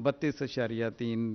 32.3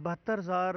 72,000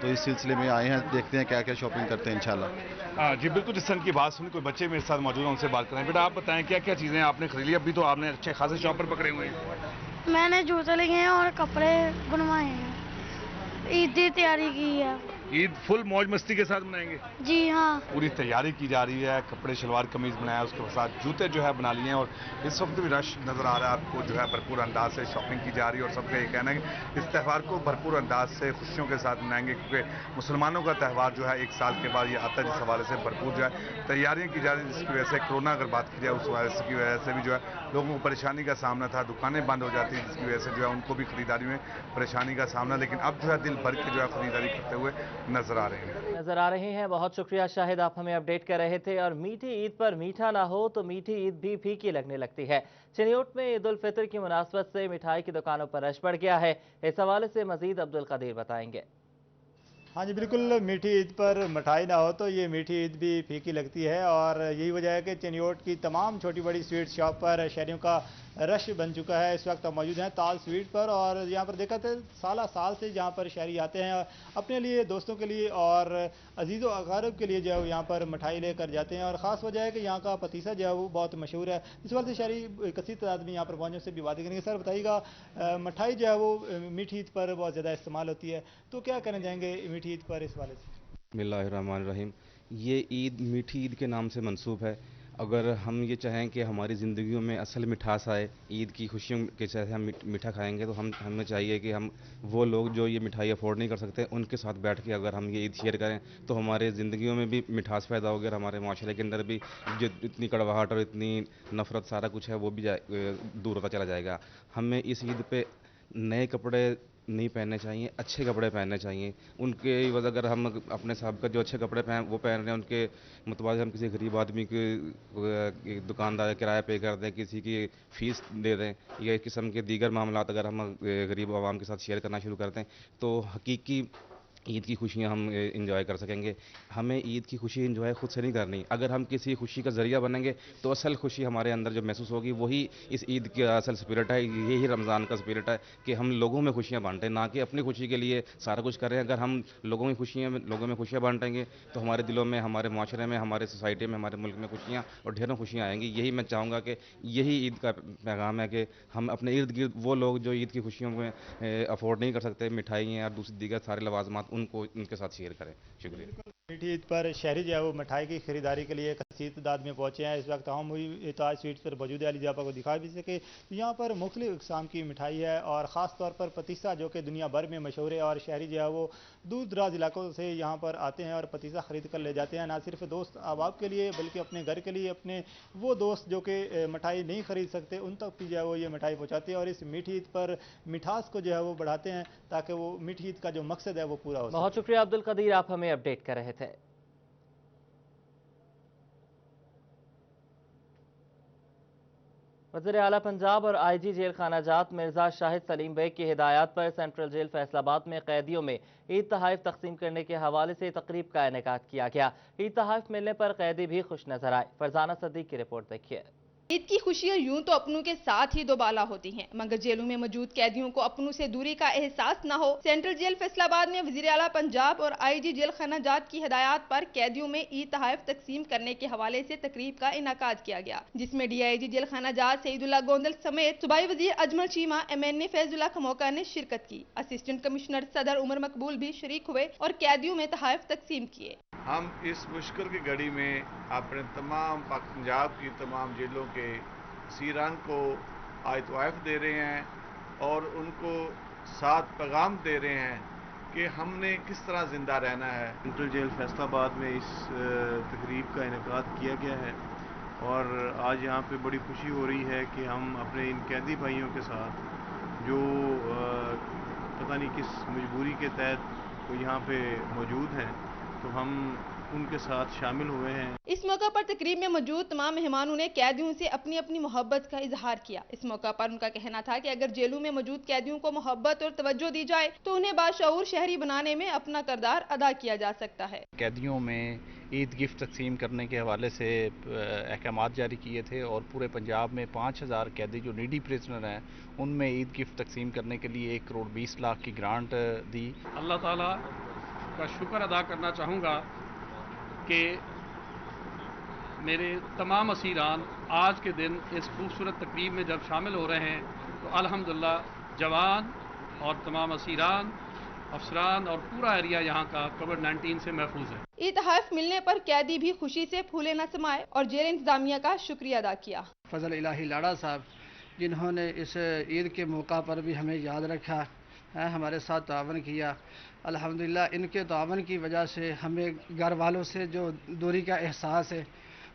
تو اس سلسلے میں آئے ہیں, دیکھتے ہیں کیا کیا شاپنگ کرتے ہیں انشاءاللہ. جی بالکل, جس طرح کی بات سنی, کوئی بچے میرے ساتھ موجود ہیں, ان سے بات کریں. بیٹا آپ بتائیں کیا کیا چیزیں آپ نے خرید لی؟ ابھی تو آپ نے اچھے خاصے شاپر پکڑے ہوئے ہیں. میں نے جوتے لیے ہیں اور کپڑے بنوائے ہیں. عید کی تیاری کی ہے. عید فل موج مستی کے ساتھ منائیں گے؟ جی ہاں, پوری تیاری کی جا رہی ہے, کپڑے شلوار قمیض بنایا, اس کے ساتھ جوتے جو ہے بنا لیے ہیں, اور اس وقت بھی رش نظر آ رہا ہے آپ کو, جو ہے بھرپور انداز سے شاپنگ کی جا رہی ہے. اور سب کا یہ کہنا ہے کہ اس تہوار کو بھرپور انداز سے خوشیوں کے ساتھ منائیں گے, کیونکہ مسلمانوں کا تہوار جو ہے ایک سال کے بعد یہ آتا ہے, جس حوالے سے بھرپور جو ہے تیاریاں کی جا رہی ہیں, جس کی وجہ سے کورونا اگر بات کی جائے اس کی وجہ سے بھی جو ہے لوگوں کو پریشانی کا سامنا تھا, دکانیں بند ہو جاتی ہیں, جس کی وجہ سے جو ہے ان کو بھی خریداری میں پریشانی کا سامنا, لیکن اب جو ہے دل بھر کے جو ہے خریداری کرتے ہوئے نظر آ رہے ہیں. بہت شکریہ شاہد, آپ ہمیں اپڈیٹ کر رہے تھے. اور میٹھی عید پر میٹھا نہ ہو تو میٹھی عید بھی پھیکی لگنے لگتی ہے. چنیوٹ میں عید الفطر کی مناسبت سے مٹھائی کی دکانوں پر رش بڑھ گیا ہے. اس حوالے سے مزید عبدالقدیر بتائیں گے. ہاں جی بالکل, میٹھی عید پر مٹھائی نہ ہو تو یہ میٹھی عید بھی پھیکی لگتی ہے, اور یہی وجہ ہے کہ چنیوٹ کی تمام چھوٹی بڑی سویٹ شاپ پر شہریوں کا رش بن چکا ہے. اس وقت ہم موجود ہیں تال سویٹ پر, اور یہاں پر دیکھا تھا سالہ سال سے جہاں پر شہری آتے ہیں اپنے لیے, دوستوں کے لیے اور عزیز و اقارب کے لیے جو ہے یہاں پر مٹھائی لے کر جاتے ہیں. اور خاص وجہ ہے کہ یہاں کا پتیسا جو ہے وہ بہت مشہور ہے, اس وجہ سے شہری کثیر تعداد میں یہاں پر پہنچنے سے بھی باتیں کریں گے. سر بتائیے گا, مٹھائی جو ہے وہ میٹھی عید پر بہت زیادہ استعمال ہوتی ہے, تو کیا کہنا چاہیں گے میٹھی عید پر اس والے سے؟ بسم اللہ الرحمن الرحیم. یہ عید میٹھی عید کے نام سے منسوب ہے. اگر ہم یہ چاہیں کہ ہماری زندگیوں میں اصل مٹھاس آئے, عید کی خوشیوں کے ساتھ ہم میٹھا کھائیں گے, تو ہمیں چاہیے کہ ہم وہ لوگ جو یہ مٹھائی افورڈ نہیں کر سکتے ان کے ساتھ بیٹھ کے اگر ہم یہ عید شیئر کریں تو ہمارے زندگیوں میں بھی مٹھاس پیدا ہوگی, اور ہمارے معاشرے کے اندر بھی جو اتنی کڑواہٹ اور اتنی نفرت سارا کچھ ہے وہ بھی دور ہوتا چلا جائے گا. ہمیں اس عید پہ نئے کپڑے نہیں پہننے چاہیے, اچھے کپڑے پہننے چاہیے. ان کے وجہ اگر ہم اپنے صاحب کا جو اچھے کپڑے وہ پہن رہے ہیں, ان کے متبادل ہم کسی غریب آدمی کی دکاندار کرایہ پے کر دیں, کسی کی فیس دے دیں, یا اس قسم کے دیگر معاملات اگر ہم غریب عوام کے ساتھ شیئر کرنا شروع کرتے ہیں تو حقیقی عید کی خوشیاں ہم انجوائے کر سکیں گے. ہمیں عید کی خوشی انجوائے خود سے نہیں کرنی. اگر ہم کسی خوشی کا ذریعہ بنیں گے تو اصل خوشی ہمارے اندر جو محسوس ہوگی وہی اس عید کا اصل اسپرٹ ہے, یہی رمضان کا اسپرٹ ہے کہ ہم لوگوں میں خوشیاں بانٹیں, نہ کہ اپنی خوشی کے لیے سارا کچھ کریں. اگر ہم لوگوں میں خوشیاں بانٹیں گے تو ہمارے دلوں میں, ہمارے معاشرے میں, ہمارے سوسائٹی میں, ہمارے ملک میں خوشیاں اور ڈھیروں خوشیاں آئیں گی. یہی میں چاہوں گا کہ یہی عید کا پیغام ہے کہ ہم اپنے ارد گرد وہ لوگ جو عید کی خوشیوں میں افورڈ نہیں کر سکتے مٹھائیاں اور دوسری دیگر سارے لوازمات, ان کے ساتھ شیئر کریں. شکریہ. میٹھی عید پر شہری جو ہے وہ مٹھائی کی خریداری کے لیے کثیر تعداد میں پہنچے ہیں. اس وقت ہم تاج سویٹس پر موجود ہے, علی جاپا کو دکھا بھی سکے. یہاں پر مختلف اقسام کی مٹھائی ہے, اور خاص طور پر پتیسا جو کہ دنیا بھر میں مشہور ہے, اور شہری جو ہے وہ دور دراز علاقوں سے یہاں پر آتے ہیں اور پتیسا خرید کر لے جاتے ہیں, نہ صرف دوست احباب کے لیے بلکہ اپنے گھر کے لیے, اپنے وہ دوست جو کہ مٹھائی نہیں خرید سکتے ان تک بھی جو ہے وہ یہ مٹھائی پہنچاتے ہیں, اور اس میٹھی عید پر مٹھاس کو جو ہے وہ بڑھاتے ہیں تاکہ وہ میٹھی عید کا جو مقصد ہے وہ پورا ہو سکے. بہت شکریہ عبدالقدیر, آپ ہمیں اپڈیٹ کر رہے تھے. وزیر اعلیٰ پنجاب اور آئی جی جیل خانہ جات مرزا شاہد سلیم بیگ کی ہدایات پر سینٹرل جیل فیصل آباد میں قیدیوں میں عید تحائف تقسیم کرنے کے حوالے سے تقریب کا انعقاد کیا گیا. عید تحائف ملنے پر قیدی بھی خوش نظر آئے. فرزانہ صدیق کی رپورٹ دیکھیے. عید کی خوشیاں یوں تو اپنوں کے ساتھ ہی دوبالا ہوتی ہیں, مگر جیلوں میں موجود قیدیوں کو اپنوں سے دوری کا احساس نہ ہو. سینٹرل جیل فیصل آباد میں وزیر اعلیٰ پنجاب اور آئی جی جیل خانہ جات کی ہدایات پر قیدیوں میں عید تحائف تقسیم کرنے کے حوالے سے تقریب کا انعقاد کیا گیا, جس میں ڈی آئی جی جیل خانہ جات سعید اللہ گوندل سمیت صوبائی وزیر اجمل چیمہ, MNA فیض اللہ کھموکا نے شرکت کی. اسسٹنٹ کمشنر صدر عمر مقبول بھی شریک ہوئے اور قیدیوں میں تحائف تقسیم کیے. ہم اس مشکل کی گھڑی میں اپنے تمام پنجاب کی تمام جیلوں کے اسیران کو آج تحائف دے رہے ہیں, اور ان کو ساتھ پیغام دے رہے ہیں کہ ہم نے کس طرح زندہ رہنا ہے. سینٹرل جیل فیصل آباد میں اس تقریب کا انعقاد کیا گیا ہے, اور آج یہاں پہ بڑی خوشی ہو رہی ہے کہ ہم اپنے ان قیدی بھائیوں کے ساتھ جو پتہ نہیں کس مجبوری کے تحت وہ یہاں پہ موجود ہیں, تو ہم ان کے ساتھ شامل ہوئے ہیں. اس موقع پر تقریب میں موجود تمام مہمانوں نے قیدیوں سے اپنی اپنی محبت کا اظہار کیا. اس موقع پر ان کا کہنا تھا کہ اگر جیلوں میں موجود قیدیوں کو محبت اور توجہ دی جائے تو انہیں باشعور شہری بنانے میں اپنا کردار ادا کیا جا سکتا ہے. قیدیوں میں عید گفٹ تقسیم کرنے کے حوالے سے احکامات جاری کیے تھے, اور پورے پنجاب میں 5000 قیدی جو نیڈی پریزنر ہیں ان میں عید گفٹ تقسیم کرنے کے لیے 1 کروڑ 20 لاکھ کی گرانٹ دی. اللہ تعالیٰ کا شکر ادا کرنا چاہوں گا کہ میرے تمام اسیران آج کے دن اس خوبصورت تقریب میں جب شامل ہو رہے ہیں تو الحمدللہ جوان اور تمام اسیران، افسران اور پورا ایریا یہاں کا کووڈ-19 سے محفوظ ہے۔ عید تحائف ملنے پر قیدی بھی خوشی سے پھولے نہ سمائے اور جیل انتظامیہ کا شکریہ ادا کیا۔ فضل الہی لاڑا صاحب جنہوں نے اس عید کے موقع پر بھی ہمیں یاد رکھا، ہمارے ساتھ تعاون کیا، الحمدللہ ان کے تعاون کی وجہ سے ہمیں گھر والوں سے جو دوری کا احساس ہے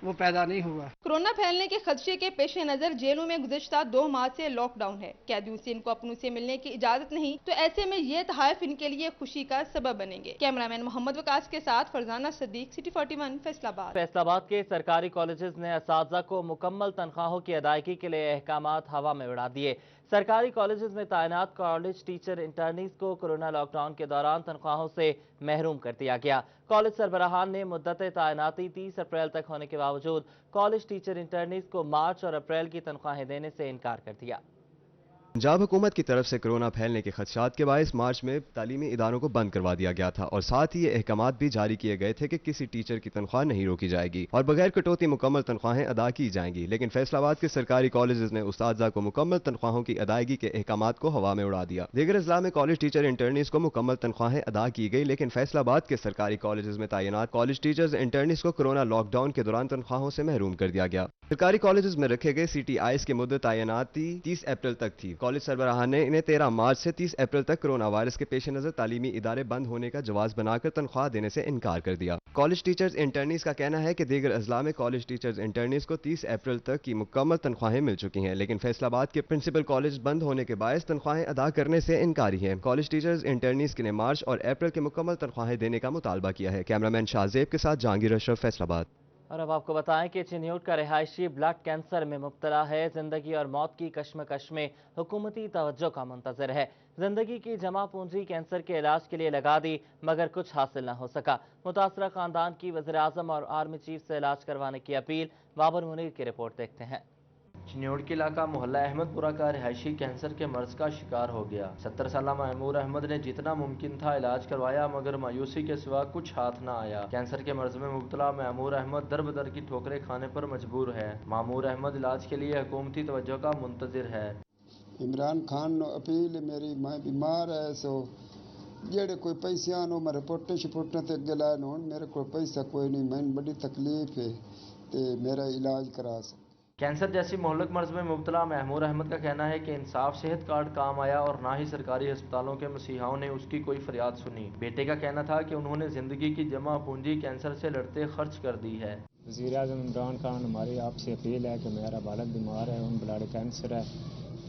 وہ پیدا نہیں ہوا۔ کورونا پھیلنے کے خدشے کے پیش نظر جیلوں میں گزشتہ 2 ماہ سے لاک ڈاؤن ہے، قیدیوں سے ان کو اپنوں سے ملنے کی اجازت نہیں، تو ایسے میں یہ تحائف ان کے لیے خوشی کا سبب بنیں گے۔ کیمرامین محمد وقاص کے ساتھ فرزانہ صدیق، سٹی 41 فیصل آباد۔ فیصل آباد کے سرکاری کالجز نے اساتذہ کو مکمل تنخواہوں کی ادائیگی کے لیے احکامات ہوا میں اڑا دیے۔ سرکاری کالجز میں تعینات کالج ٹیچر انٹرنیز کو کورونا لاک ڈاؤن کے دوران تنخواہوں سے محروم کر دیا گیا۔ کالج سربراہان نے مدت تعیناتی 30 اپریل تک ہونے کے باوجود کالج ٹیچر انٹرنیز کو مارچ اور اپریل کی تنخواہیں دینے سے انکار کر دیا۔ پنجاب حکومت کی طرف سے کرونا پھیلنے کے خدشات کے باعث مارچ میں تعلیمی اداروں کو بند کروا دیا گیا تھا اور ساتھ ہی یہ احکامات بھی جاری کیے گئے تھے کہ کسی ٹیچر کی تنخواہ نہیں روکی جائے گی اور بغیر کٹوتی مکمل تنخواہیں ادا کی جائیں گی، لیکن فیصل آباد کے سرکاری کالجز نے اساتذہ کو مکمل تنخواہوں کی ادائیگی کے احکامات کو ہوا میں اڑا دیا۔ دیگر اضلاع میں کالج ٹیچر انٹرنیز کو مکمل تنخواہیں ادا کی گئی، لیکن فیصل آباد کے سرکاری کالجز میں تعینات کالج ٹیچرز انٹرنیز کو کورونا لاک ڈاؤن کے دوران تنخواہوں سے محروم کر دیا گیا۔ سرکاری کالجز میں رکھے گئے سی ٹی آئیز کی مدت تعیناتی 30 اپریل تک تھی۔ کالج سربراہان نے انہیں 13 مارچ سے 30 اپریل تک کرونا وائرس کے پیش نظر تعلیمی ادارے بند ہونے کا جواز بنا کر تنخواہ دینے سے انکار کر دیا۔ کالج ٹیچرز انٹرنیز کا کہنا ہے کہ دیگر اضلاع میں کالج ٹیچرز انٹرنیز کو 30 اپریل تک کی مکمل تنخواہیں مل چکی ہیں، لیکن فیصل آباد کے پرنسپل کالج بند ہونے کے باعث تنخواہیں ادا کرنے سے انکاری ہیں۔ کالج ٹیچرز انٹرنیز نے مارچ اور اپریل کے مکمل تنخواہیں دینے کا مطالبہ کیا ہے۔ کیمرامین شاہزیب کے ساتھ جہانگیر اشرف، فیصل آباد۔ اور اب آپ کو بتائیں کہ چنیوٹ کا رہائشی بلڈ کینسر میں مبتلا ہے، زندگی اور موت کی کشمکش میں حکومتی توجہ کا منتظر ہے۔ زندگی کی جمع پونجی کینسر کے علاج کے لیے لگا دی مگر کچھ حاصل نہ ہو سکا۔ متاثرہ خاندان کی وزیراعظم اور آرمی چیف سے علاج کروانے کی اپیل۔ بابر منیر کی رپورٹ دیکھتے ہیں۔ چنیوٹ کے علاقہ محلہ احمد پورہ کا رہائشی کینسر کے مرض کا شکار ہو گیا۔ 70 سالہ معمور احمد نے جتنا ممکن تھا علاج کروایا مگر مایوسی کے سوا کچھ ہاتھ نہ آیا۔ کینسر کے مرض میں مبتلا معمور احمد در بدر کی ٹھوکریں کھانے پر مجبور ہے۔ معمور احمد علاج کے لیے حکومتی توجہ کا منتظر ہے۔ عمران خان نو اپیل میری میں بیمار ہے سو جڑے کوئی پیسے نو میں رپورٹیں شپورٹیں تے اگے لائے ہون، میرے کو پیسہ کوئی نہیں، میں بڑی تکلیف ہے تے میرا علاج کرا سک۔ کینسر جیسی مہلک مرض میں مبتلا معمور احمد کا کہنا ہے کہ انصاف صحت کارڈ کام آیا اور نہ ہی سرکاری ہسپتالوں کے مسیحاؤں نے اس کی کوئی فریاد سنی۔ بیٹے کا کہنا تھا کہ انہوں نے زندگی کی جمع پونجی کینسر سے لڑتے خرچ کر دی ہے۔ وزیر اعظم عمران خان ہماری آپ سے اپیل ہے کہ میرا والد بیمار ہے، ان بلڈ کینسر ہے،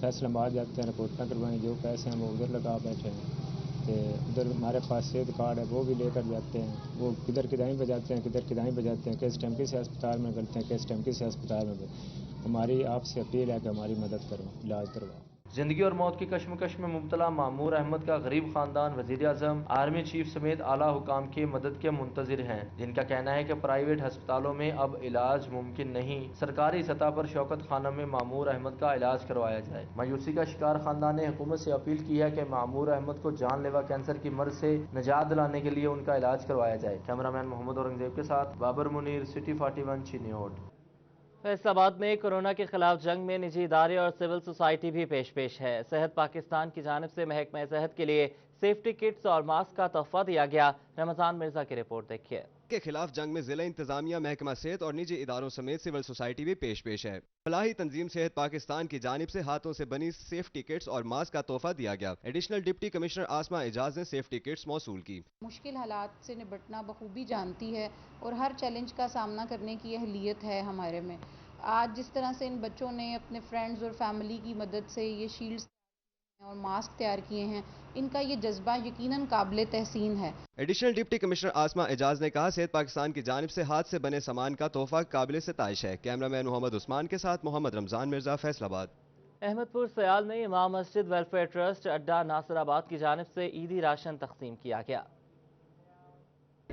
فیصل آباد جاتے ہیں رپورٹیں کروائیں، جو پیسے ہیں وہ ادھر لگا بیٹھے ہیں، تو ادھر ہمارے پاس صحت کارڈ ہے وہ بھی لے کر جاتے ہیں، وہ کدھر کدائیں پہ جاتے ہیں، کدھر کدائیں پہ جاتے ہیں، کس ٹیم کسی ہسپتال میں کرتے ہیں، کس ٹیم کسی ہسپتال میں۔ ہماری آپ سے اپیل ہے کہ ہماری مدد کرو، علاج کرواؤ۔ زندگی اور موت کی کشمکش میں مبتلا معمور احمد کا غریب خاندان وزیر اعظم، آرمی چیف سمیت اعلیٰ حکام کی مدد کے منتظر ہیں، جن کا کہنا ہے کہ پرائیویٹ ہسپتالوں میں اب علاج ممکن نہیں، سرکاری سطح پر شوکت خانم میں معمور احمد کا علاج کروایا جائے۔ مایوسی کا شکار خاندان نے حکومت سے اپیل کی ہے کہ معمور احمد کو جان لیوا کینسر کی مرض سے نجات دلانے کے لیے ان کا علاج کروایا جائے۔ کیمرامین محمد اورنگزیب کے ساتھ بابر منیر، سٹی 41 چنیوٹ۔ فیصل آباد میں کورونا کے خلاف جنگ میں نجی ادارے اور سول سوسائٹی بھی پیش ہے۔ صحت پاکستان کی جانب سے محکمہ صحت کے لیے سیفٹی کٹس اور ماسک کا تحفہ دیا گیا۔ رمضان مرزا کی رپورٹ دیکھیے۔ کے خلاف جنگ میں ضلع انتظامیہ، محکمہ صحت اور نجی اداروں سمیت سول سوسائٹی بھی پیش ہے۔ فلاحی تنظیم صحت پاکستان کی جانب سے ہاتھوں سے بنی سیفٹی کٹس اور ماسک کا تحفہ دیا گیا۔ ایڈیشنل ڈپٹی کمشنر آسمہ اعجاز نے سیفٹی کٹس موصول کی۔ مشکل حالات سے نبٹنا بخوبی جانتی ہے اور ہر چیلنج کا سامنا کرنے کی اہلیت ہے ہمارے میں۔ آج جس طرح سے ان بچوں نے اپنے فرینڈز اور فیملی کی مدد سے یہ شیلڈز اور ماسک تیار کیے ہیں، ان کا یہ جذبہ یقیناً قابل تحسین ہے۔ ایڈیشنل ڈپٹی کمشنر آسمہ اعجاز نے کہا، صحت پاکستان کی جانب سے ہاتھ سے بنے سامان کا تحفہ قابل ستائش ہے۔ کیمرامین محمد عثمان کے ساتھ محمد رمضان مرزا، فیصل آباد۔ احمد پور سیال میں امام مسجد ویلفیئر ٹرسٹ اڈا ناصر آباد کی جانب سے عیدی راشن تقسیم کیا گیا۔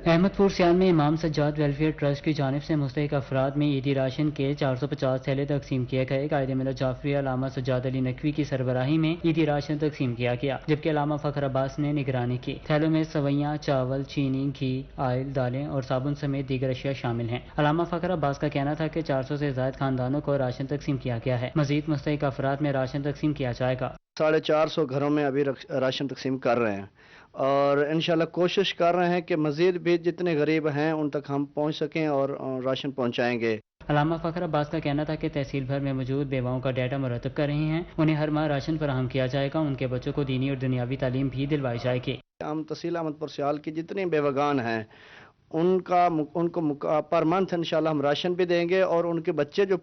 احمدپور سیال میں امام سجاد ویلفیئر ٹرسٹ کی جانب سے مستحق افراد میں عیدی راشن کے 450 تھیلے تقسیم کیے گئے۔ قائد ملت جعفری علامہ سجاد علی نقوی کی سربراہی میں عیدی راشن تقسیم کیا گیا، جبکہ علامہ فخر عباس نے نگرانی کی۔ تھیلوں میں سوئیاں، چاول، چینی، گھی، آئل، دالیں اور صابن سمیت دیگر اشیاء شامل ہیں۔ علامہ فخر عباس کا کہنا تھا کہ 400 سے زائد خاندانوں کو راشن تقسیم کیا گیا ہے۔ مزید مستحق افراد میں راشن تقسیم کیا جائے گا۔ 450 گھروں میں ابھی راشن تقسیم کر رہے ہیں اور انشاءاللہ کوشش کر رہے ہیں کہ مزید بھی جتنے غریب ہیں ان تک ہم پہنچ سکیں اور راشن پہنچائیں گے۔ علامہ فخر عباس کا کہنا تھا کہ تحصیل بھر میں موجود بیواؤں کا ڈیٹا مرتب کر رہی ہیں، انہیں ہر ماہ راشن فراہم کیا جائے گا، ان کے بچوں کو دینی اور دنیاوی تعلیم بھی دلوائی جائے گی۔ ہم تحصیل احمدپور سیال کی جتنی بیوگان ہیں ان کو پر منتھ انشاءاللہ ہم راشن بھی دیں گے اور ان کے بچے جو